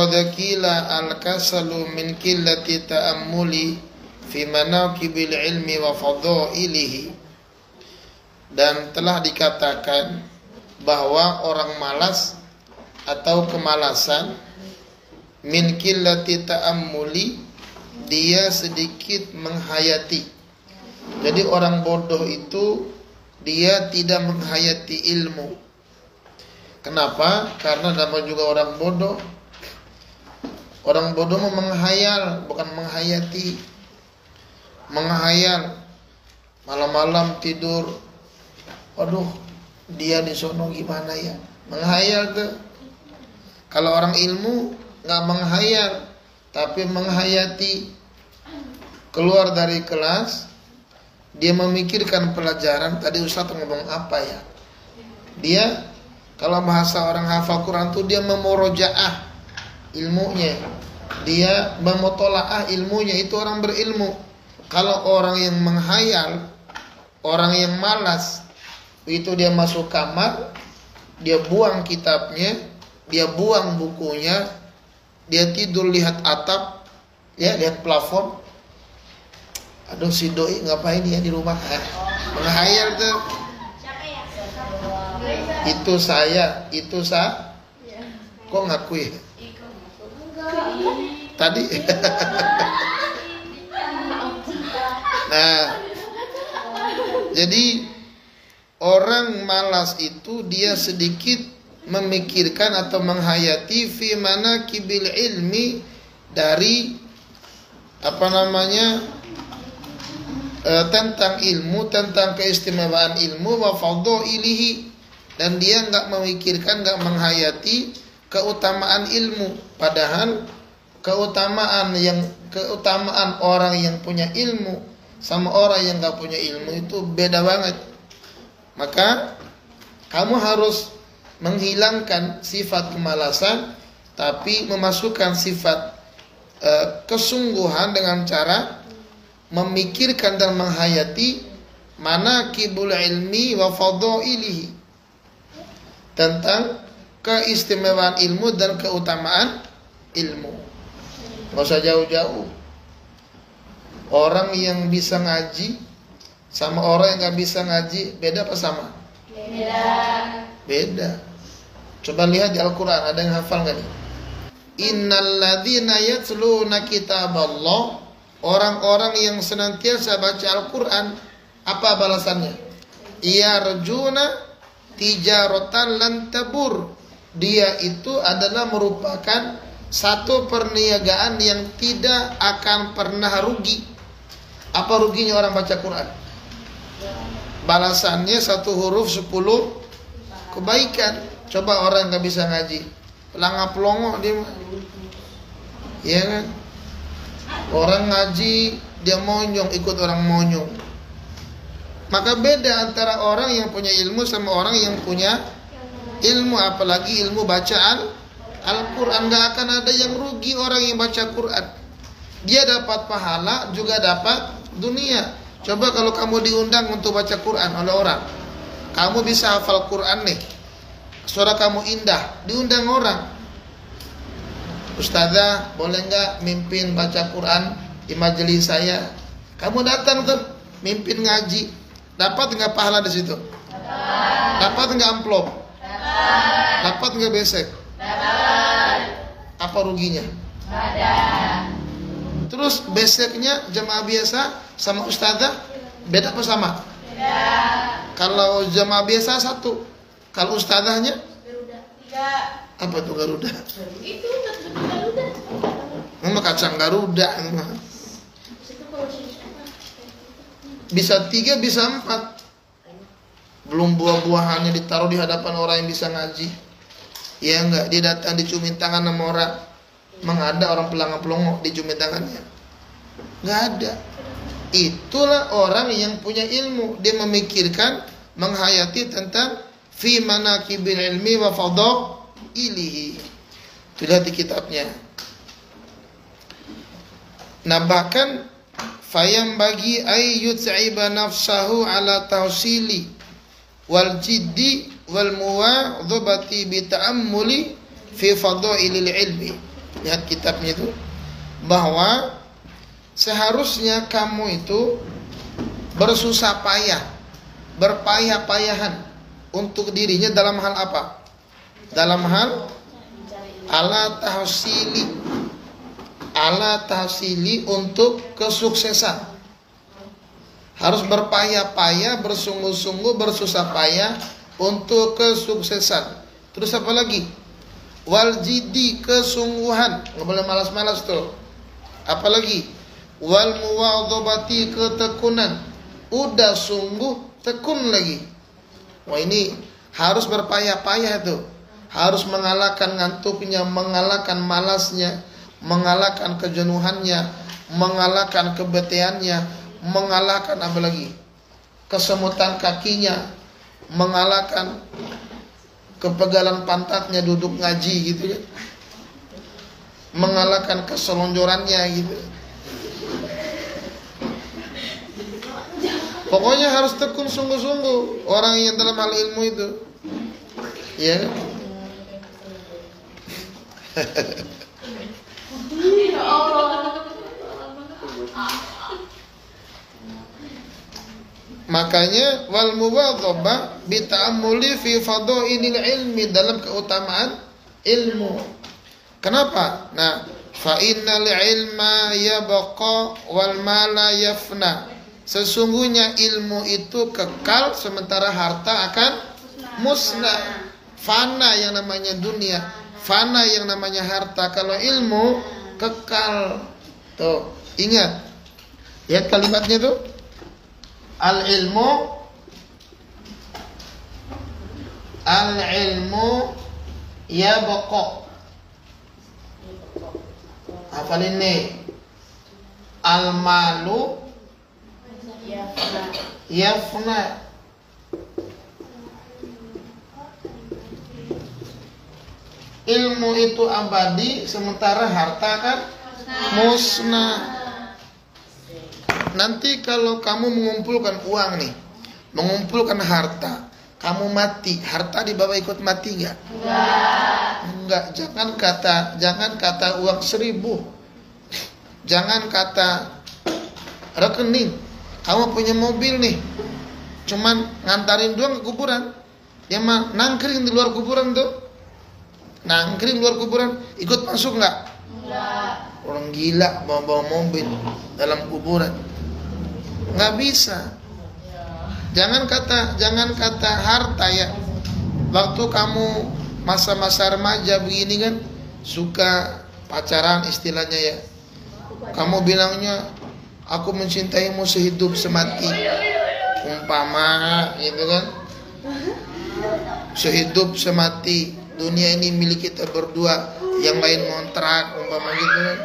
qad qila al-kasalu min qillati ta'ammuli fi manaqibil ilmi wa fadailihi. Dan telah dikatakan bahwa orang malas atau kemalasan min qillati ta'ammuli, dia sedikit menghayati. Jadi orang bodoh itu dia tidak menghayati ilmu. Kenapa? Karena nama juga orang bodoh. Orang bodoh menghayal, bukan menghayati. Menghayal, malam-malam tidur, aduh dia di sono gimana ya, menghayal tuh. Kalau orang ilmu nggak menghayal, tapi menghayati. Keluar dari kelas, dia memikirkan pelajaran. Tadi Ustaz ngomong apa ya? Dia, kalau bahasa orang hafal Quran tuh, dia memorojaah ilmunya, dia memotolaah ilmunya. Itu orang berilmu. Kalau orang yang menghayal, orang yang malas, itu dia masuk kamar, dia buang kitabnya, dia buang bukunya, dia tidur lihat atap, ya lihat plafon. Aduh si doi ngapain dia di rumah? Menghayal tuh. Itu saya, itu sa. Kok ngakui? Tadi. Nah, jadi orang malas itu dia sedikit memikirkan atau menghayati fi manaqibil ilmi, dari tentang ilmu, tentang keistimewaan ilmu, wa fadhailihi, dan dia nggak memikirkan, nggak menghayati keutamaan ilmu. Padahal keutamaan orang yang punya ilmu sama orang yang nggak punya ilmu itu beda banget. Maka kamu harus menghilangkan sifat kemalasan, tapi memasukkan sifat kesungguhan dengan cara memikirkan dan menghayati manaqibul ilmi wa fadhailihi, tentang keistimewaan ilmu dan keutamaan ilmu. Nggak usah jauh-jauh. Orang yang bisa ngaji sama orang yang nggak bisa ngaji beda apa sama? Beda. Coba lihat di Al-Quran, ada yang hafal nggak nih? Innal ladzina yatluna kitaballah, orang-orang yang senantiasa baca Al-Quran, apa balasannya? Yarjuna tijaratan lan tabur. Dia itu adalah merupakan satu perniagaan yang tidak akan pernah rugi. Apa ruginya orang baca Quran? Balasannya 1 huruf 10 kebaikan. Coba orang gak bisa ngaji, pelangap pelongo dia, ya kan? Orang ngaji dia monyong, ikut orang monyong. Maka beda antara orang yang punya ilmu sama orang yang punya ilmu, apalagi ilmu bacaan Al-Quran. Gak akan ada yang rugi orang yang baca Quran. Dia dapat pahala, juga dapat dunia. Coba kalau kamu diundang untuk baca Quran oleh orang, kamu bisa hafal Quran nih, suara kamu indah, diundang orang, Ustazah boleh nggak mimpin baca Quran di majelis saya? Kamu datang tuh mimpin ngaji, dapat nggak pahala di situ? Dapat nggak amplop? Dapat nggak besek? Apa ruginya? Ada. Terus beseknya jamaah biasa sama ustazah beda apa sama? Beda. Kalau jamaah biasa 1, kalau ustazahnya? Garuda. 3. Apa tuh Garuda? Itu Garuda. Memang kacang Garuda. Bisa 3, bisa 4. Belum buah-buahannya ditaruh di hadapan orang yang bisa ngaji. Ya enggak, dia datang diciumin tangan sama orang. Mengada orang pelangap pelongo diciumin tangannya. Enggak ada. Itulah orang yang punya ilmu. Dia memikirkan, menghayati tentang fi manaqibil ilmi wa fadhailihi. Itu lihat di kitabnya. Nah bahkan fayam bagi ay yut'iba nafsahu ala tawsili wal jiddi wal muwadhabati bi ta'ammuli fi fadhailil ilmi. lihat kitabnya itu, bahwa seharusnya kamu itu bersusah payah, berpayah-payahan untuk dirinya dalam hal apa? Dalam hal ala tahsili untuk kesuksesan. Harus berpayah-payah, bersungguh-sungguh, bersusah payah untuk kesuksesan. Terus apa lagi? Wal jiddi, kesungguhan, nggak boleh malas-malas tuh. Apalagi? Wal muwadhabati, ketekunan. Udah sungguh, tekun lagi. Wah, ini harus berpayah-payah tuh. Harus mengalahkan ngantuknya, mengalahkan malasnya, mengalahkan kejenuhannya, mengalahkan kebeteannya, mengalahkan apa lagi? Kesemutan kakinya, mengalahkan kepegalan pantatnya duduk ngaji gitu ya. Mengalahkan keselonjorannya gitu. Pokoknya harus tekun sungguh-sungguh orang yang dalam hal ilmu itu. Ya. Makanya wal muwadhabah bi ta'ammuli fi fadhailil ilmi, dalam keutamaan ilmu. Kenapa? Nah, fa innal ilma yabqa wal mala yafna. Sesungguhnya ilmu itu kekal sementara harta akan musnah. Fana yang namanya dunia, fana yang namanya harta. Kalau ilmu kekal. Tuh, ingat. Lihat kalimatnya tuh. Al-ilmu yabqa. Hafalin nih. Al-malu yafna. Ilmu itu abadi sementara harta kan musnah. Nanti kalau kamu mengumpulkan uang nih, mengumpulkan harta, kamu mati, harta dibawa ikut mati enggak? Enggak. Jangan kata uang 1000. Jangan kata rekening. Kamu punya mobil nih, cuman ngantarin doang ke kuburan. Dia mah nangkring di luar kuburan tuh. Nangkring di luar kuburan, ikut masuk enggak? Enggak. Orang gila bawa mobil dalam kuburan. Nggak bisa. Jangan kata harta ya. Waktu kamu masa-masa remaja begini kan, suka pacaran istilahnya ya. Kamu bilangnya aku mencintaimu sehidup semati. Umpama gitu kan. Sehidup semati. Dunia ini milik kita berdua, yang lain ngontrak, umpama gitu kan.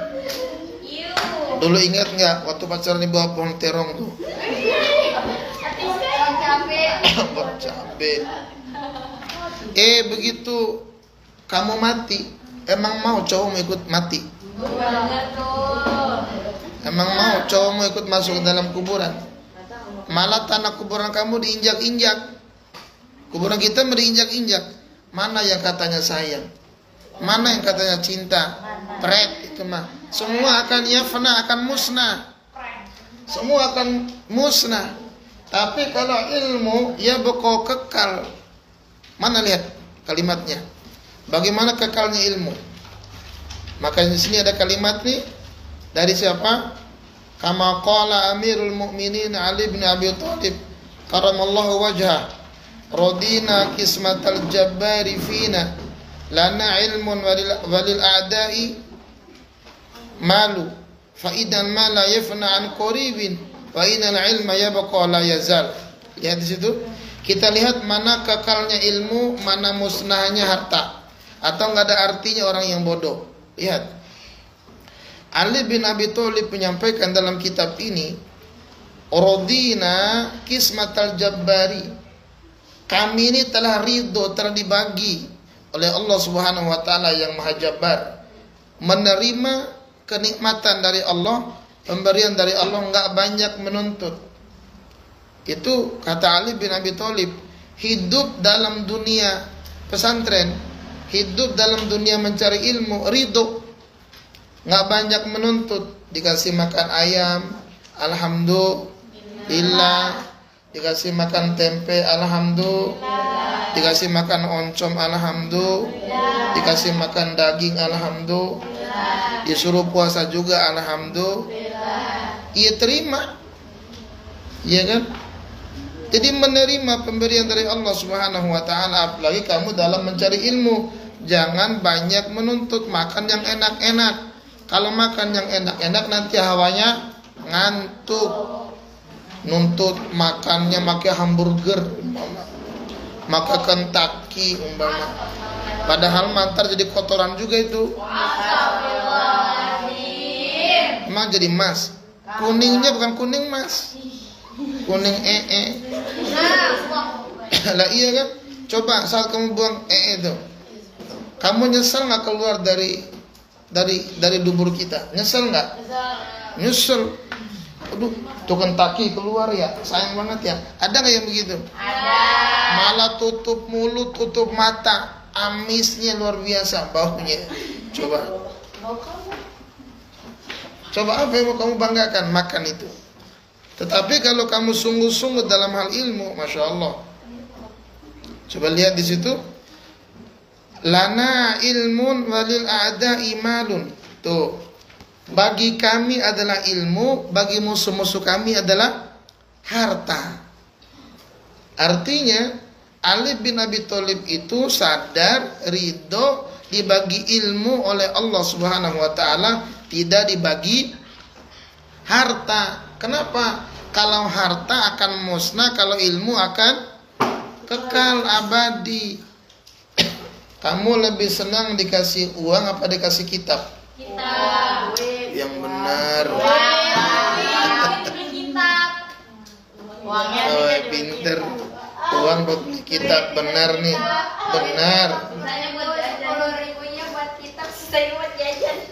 Dulu ingat nggak waktu pacaran di bawah pohon terong tuh? Pohon cabe. Begitu kamu mati, emang mau cowok mau ikut mati? Emang mau cowok mau ikut masuk ke dalam kuburan? Malah tanah kuburan kamu diinjak-injak. Kuburan kita diinjak-injak. Mana yang katanya sayang? Mana yang katanya cinta? Pret itu mah. Semua akan yafna, akan musnah. Semua akan musnah. Tapi kalau ilmu ya beko kekal. Mana lihat kalimatnya? Bagaimana kekalnya ilmu? Maka di sini ada kalimat nih dari siapa? Kama qala Amirul Mukminin Ali bin Abi Thalib karamallahu wajhah, radina kismatal jabbari fina, lana ilmun walil a'da'i malu, fa idan ma la yafna an qaribin wa inal ilma yabqa la yazal. Lihat di situ, kita lihat mana kekalnya ilmu, mana musnahnya harta, atau enggak ada artinya orang yang bodoh. Lihat, Ali bin Abi Thalib menyampaikan dalam kitab ini, radina kismatal jabbari, kami ini telah ridho, telah dibagi oleh Allah Subhanahu wa taala yang Maha Jabbar, menerima kenikmatan dari Allah, pemberian dari Allah, enggak banyak menuntut. Itu kata Ali bin Abi Thalib. Hidup dalam dunia pesantren, hidup dalam dunia mencari ilmu, ridho. nggak banyak menuntut, dikasih makan ayam, alhamdulillah, dikasih makan tempe, alhamdulillah, dikasih makan oncom, alhamdulillah, dikasih makan daging, alhamdulillah, disuruh puasa juga, alhamdulillah. Ia terima, iya kan? Jadi menerima pemberian dari Allah Subhanahu wa taala. Apalagi kamu dalam mencari ilmu, jangan banyak menuntut, makan yang enak-enak. Kalau makan yang enak-enak nanti hawanya ngantuk. Nuntut makannya makai hamburger umpama, makan Kentucky umpama. Padahal mantar jadi kotoran juga itu. Emang jadi emas. Kuningnya bukan kuning mas, kuning lah iya kan? Coba saat kamu buang itu, kamu nyesel nggak keluar dari dubur kita? Nyesel nggak? Nyesel. Aduh, tuh Kentucky keluar ya, sayang banget ya. Ada nggak yang begitu? Ada. Malah tutup mulut, tutup mata, amisnya luar biasa baunya. Coba apa yang mau kamu banggakan? Makan itu. Tetapi kalau kamu sungguh-sungguh dalam hal ilmu, masya Allah. Coba lihat di situ. Lana ilmun walil a'da'i malun. Tuh. Bagi kami adalah ilmu, bagi musuh-musuh kami adalah harta. Artinya Ali bin Abi Thalib itu sadar, ridho dibagi ilmu oleh Allah Subhanahu wa taala, tidak dibagi harta. Kenapa? Kalau harta akan musnah, kalau ilmu akan kekal abadi. Kamu lebih senang dikasih uang apa dikasih kitab? Kitab. Yang benar. Oh, pinter. Uang buat beli kitab, benar nih. Benar. Saya buat 10.000-nya buat kitab, saya buat jajan.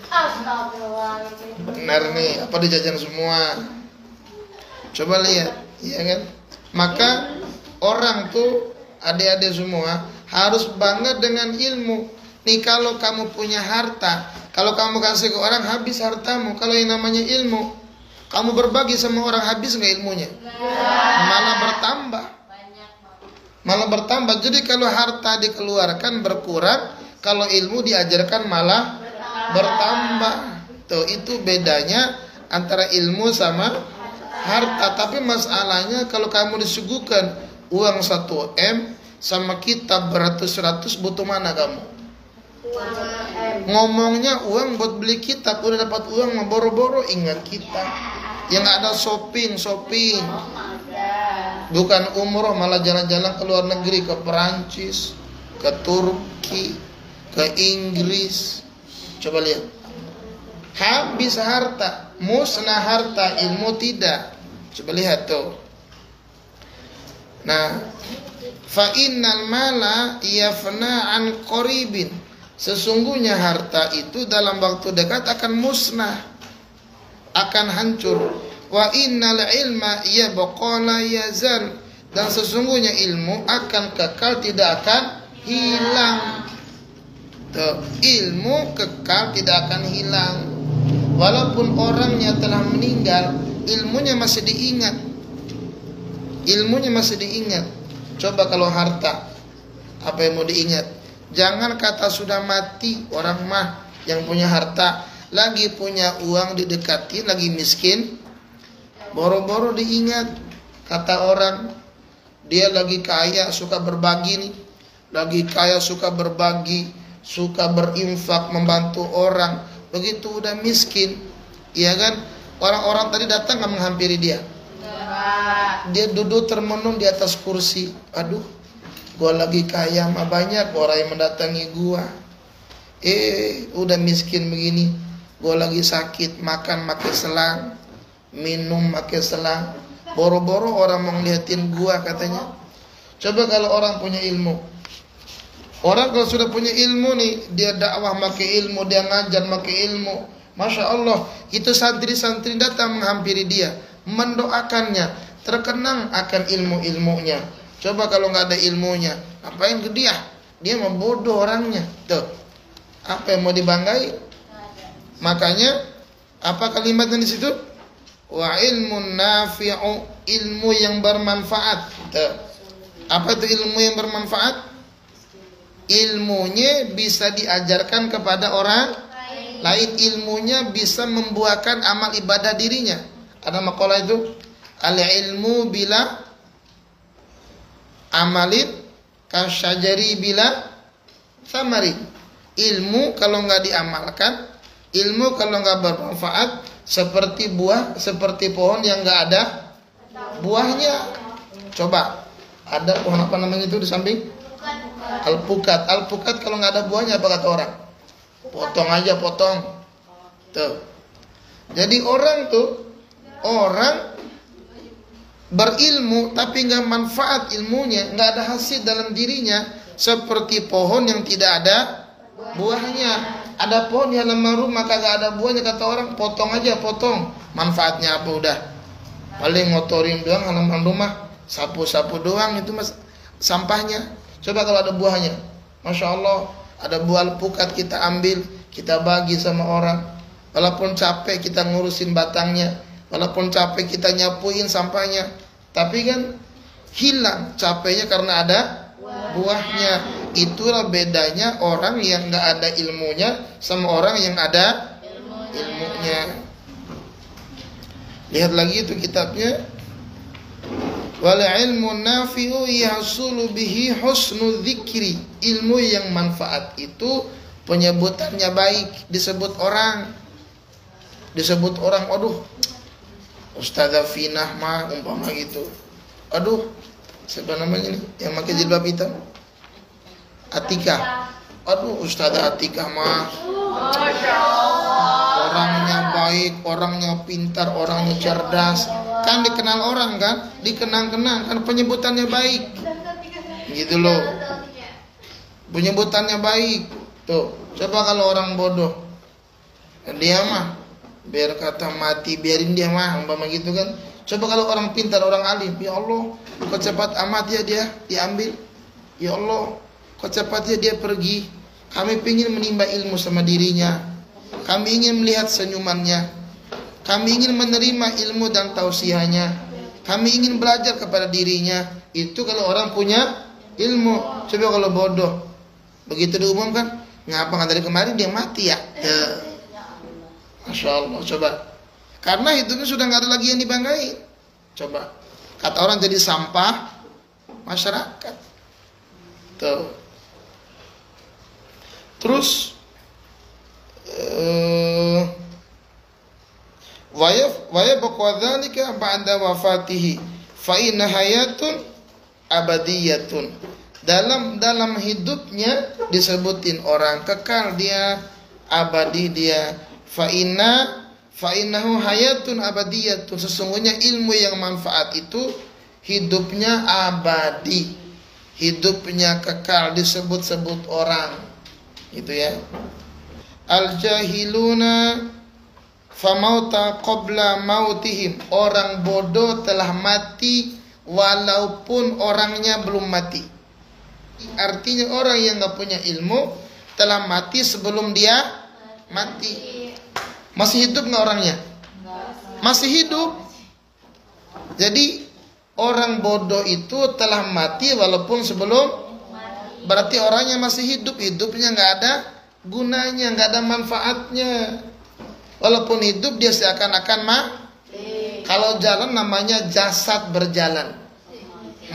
Astagfirullahaladzim. Benar nih, apa dijajan semua. Coba lihat, iya kan? Maka orang tuh, adik-adik semua harus bangga dengan ilmu. Nih kalau kamu punya harta, kalau kamu kasih ke orang habis hartamu. Kalau yang namanya ilmu, kamu berbagi sama orang habis nggak ilmunya? Malah bertambah. Malah bertambah. Jadi kalau harta dikeluarkan berkurang, kalau ilmu diajarkan malah bertambah. Tuh, itu bedanya antara ilmu sama harta. Tapi masalahnya kalau kamu disuguhkan uang 1 M sama kitab beratus-ratus, butuh mana kamu? Ngomongnya uang buat beli kitab, udah dapat uang mau boro-boro ingat kita. Yang ada shopping. Bukan umroh, malah jalan-jalan ke luar negeri, ke Perancis, ke Turki, ke Inggris. Coba lihat. Habis harta, musnah harta, ilmu tidak. Coba lihat tuh. Nah, fa innal mala yafna an qaribin. Sesungguhnya harta itu dalam waktu dekat akan musnah, akan hancur. Wa innal ilma yabqa la yazal. Dan sesungguhnya ilmu akan kekal, tidak akan hilang. Tuh, ilmu kekal, tidak akan hilang. Walaupun orangnya telah meninggal, ilmunya masih diingat. Ilmunya masih diingat. Coba kalau harta, apa yang mau diingat? Jangan kata sudah mati orang mah yang punya harta, lagi punya uang didekati, lagi miskin, boro-boro diingat. Kata orang, dia lagi kaya suka berbagi nih, lagi kaya suka berbagi, suka berinfak, membantu orang. Begitu udah miskin, iya kan? Orang-orang tadi datang nggak menghampiri dia. Dia duduk termenung di atas kursi. Aduh, gua lagi kaya mah banyak orang yang mendatangi gua. Udah miskin begini, gua lagi sakit, makan pakai selang, minum pakai selang. Boro-boro orang mau ngeliatin gua katanya. Coba kalau orang punya ilmu. Orang kalau sudah punya ilmu nih, dia dakwah pakai ilmu, dia ngajar pakai ilmu. Masya Allah, itu santri-santri datang menghampiri dia, mendoakannya, terkenang akan ilmu-ilmunya. Coba kalau nggak ada ilmunya, ngapain ke dia? Dia membodoh orangnya. Tuh, apa yang mau dibanggai? Makanya apa kalimatnya di situ? Wa ilmun nafi'u, ilmu yang bermanfaat. Apa itu ilmu yang bermanfaat? Ilmunya bisa diajarkan kepada orang lain, ilmunya bisa membuahkan amal ibadah dirinya. Ada makalah itu, al ilmu bila amalin kasyajari bila samarin. Ilmu kalau nggak diamalkan, ilmu kalau nggak bermanfaat, seperti buah, seperti pohon yang nggak ada buahnya. Coba, ada pohon apa namanya itu di samping? Alpukat. Alpukat kalau nggak ada buahnya apa kata orang? Potong aja, potong. Tuh. Jadi orang berilmu tapi nggak manfaat ilmunya, nggak ada hasil dalam dirinya, seperti pohon yang tidak ada buahnya. Ada pohon di halaman rumah kagak ada buahnya, kata orang potong aja, potong. Manfaatnya apa udah? Paling ngotorin doang halaman rumah, sapu-sapu doang itu mas sampahnya. Coba kalau ada buahnya, masya Allah, ada buah alpukat kita ambil, kita bagi sama orang. Walaupun capek kita ngurusin batangnya, walaupun capek kita nyapuin sampahnya, tapi kan hilang capeknya karena ada buahnya. Itulah bedanya orang yang nggak ada ilmunya sama orang yang ada ilmunya. Lihat lagi itu kitabnya. Wal ilmu nafi'u yahsulu bihi husnu dzikri. Ilmu yang manfaat itu penyebutannya baik, disebut orang, aduh, Ustazah Finah mah umpama gitu. Aduh, siapa namanya nih yang pakai jilbab hitam? Atika. Aduh, Ustazah Atika mah orangnya baik, orangnya pintar, orangnya cerdas. Kan dikenal orang kan, dikenang-kenang kan, penyebutannya baik. Gitu loh. Penyebutannya baik. Tuh, coba kalau orang bodoh, dia mah biar kata mati, biarin dia mah, umpama gitu kan. Coba kalau orang pintar, orang alim, ya Allah, kok cepat amat ya dia diambil. Ya Allah, kok cepat ya dia pergi. Kami ingin menimba ilmu sama dirinya. Kami ingin melihat senyumannya. Kami ingin menerima ilmu dan tausiahnya. Kami ingin belajar kepada dirinya. Itu kalau orang punya ilmu. Coba kalau bodoh, begitu diumumkan, ngapa nggak dari kemarin dia mati ya? Masya Allah, coba. Karena hidupnya sudah nggak ada lagi yang dibanggain. Coba, kata orang jadi sampah masyarakat. Tuh. Terus wa yabqa dzalika ba'da wafatihi fa inna hayatun abadiyatun. Dalam hidupnya disebutin orang kekal, dia abadi, dia fa innahu hayatun abadiyatun. Sesungguhnya ilmu yang manfaat itu hidupnya abadi, hidupnya kekal, disebut-sebut orang. Gitu ya. Al-jahiluna famauta qabla mautihim. Orang bodoh telah mati walaupun orangnya belum mati. Artinya orang yang gak punya ilmu telah mati sebelum dia mati. Masih hidup gak orangnya? Masih hidup. Jadi orang bodoh itu telah mati walaupun sebelum, berarti orangnya masih hidup. Hidupnya gak ada gunanya, nggak ada manfaatnya. Walaupun hidup dia seakan-akan mati. Kalau jalan namanya jasad berjalan,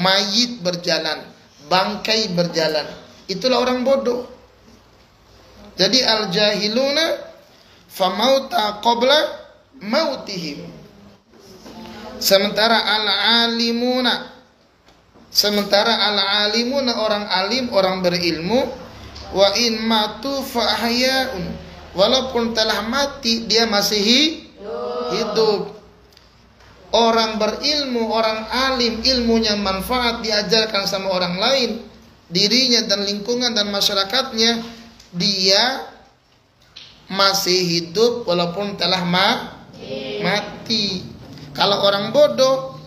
mayit berjalan, bangkai berjalan. Itulah orang bodoh. Jadi al-jahiluna famauta qabla mautihim. Sementara al-alimuna orang alim, orang berilmu, wa in matu fa ahyaun, walaupun telah mati dia masih hidup. Orang berilmu, orang alim, ilmunya manfaat, diajarkan sama orang lain, dirinya dan lingkungan dan masyarakatnya, dia masih hidup walaupun telah mati. Kalau orang bodoh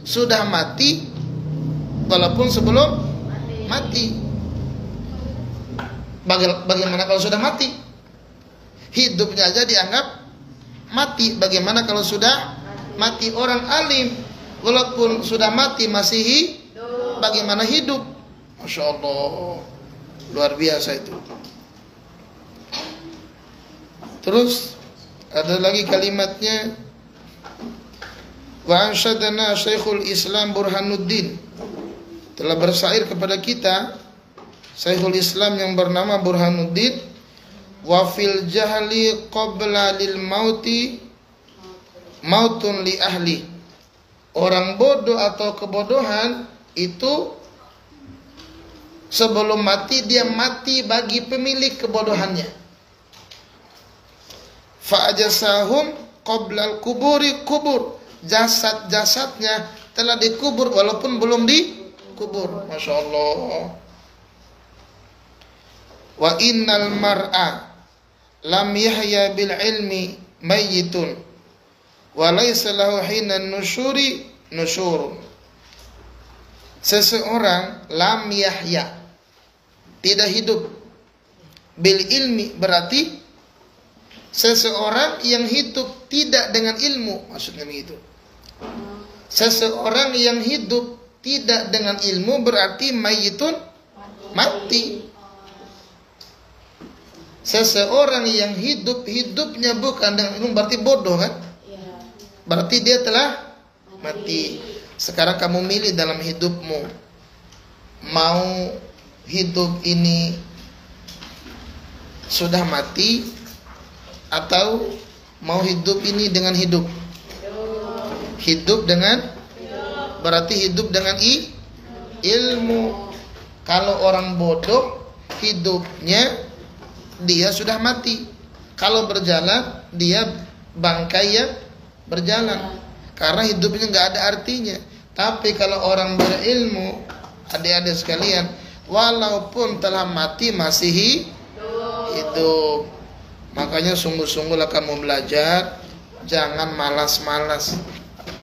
sudah mati walaupun sebelum mati. Bagaimana kalau sudah mati? hidupnya aja dianggap mati. Bagaimana kalau sudah mati? Orang alim walaupun sudah mati masih bagaimana hidup? Masya Allah, luar biasa itu. Terus ada lagi kalimatnya, wa ansyadana Syekhul Islam Burhanuddin, telah bersyair kepada kita Syekhul Islam yang bernama Burhanuddin, wa fil jahli qabla lil mauti mautun li ahli. Orang bodoh atau kebodohan itu sebelum mati dia mati bagi pemilik kebodohannya. Fa ajasahum qabla al-kuburi kubur. Jasad-jasadnya telah dikubur walaupun belum dikubur. Masya Allah. Wa innal mar'a lam yahya bil ilmi mayyitun wa laysa lahu hina nusyuri nusyurun. Seseorang lam yahya, tidak hidup, bil ilmi berarti seseorang yang hidup tidak dengan ilmu, maksudnya begitu. Seseorang yang hidup tidak dengan ilmu berarti mayyitun, mati. Seseorang yang hidupnya bukan dengan ilmu berarti bodoh kan? Berarti dia telah mati. Sekarang kamu milih dalam hidupmu, mau hidup ini sudah mati atau mau hidup ini dengan hidup? Hidup dengan, berarti hidup dengan ilmu. Kalau orang bodoh hidupnya dia sudah mati. Kalau berjalan dia bangkai yang berjalan, karena hidupnya nggak ada artinya. Tapi kalau orang berilmu, adik-adik sekalian, walaupun telah mati masih hidup. Makanya sungguh-sungguhlah kamu belajar, jangan malas-malas.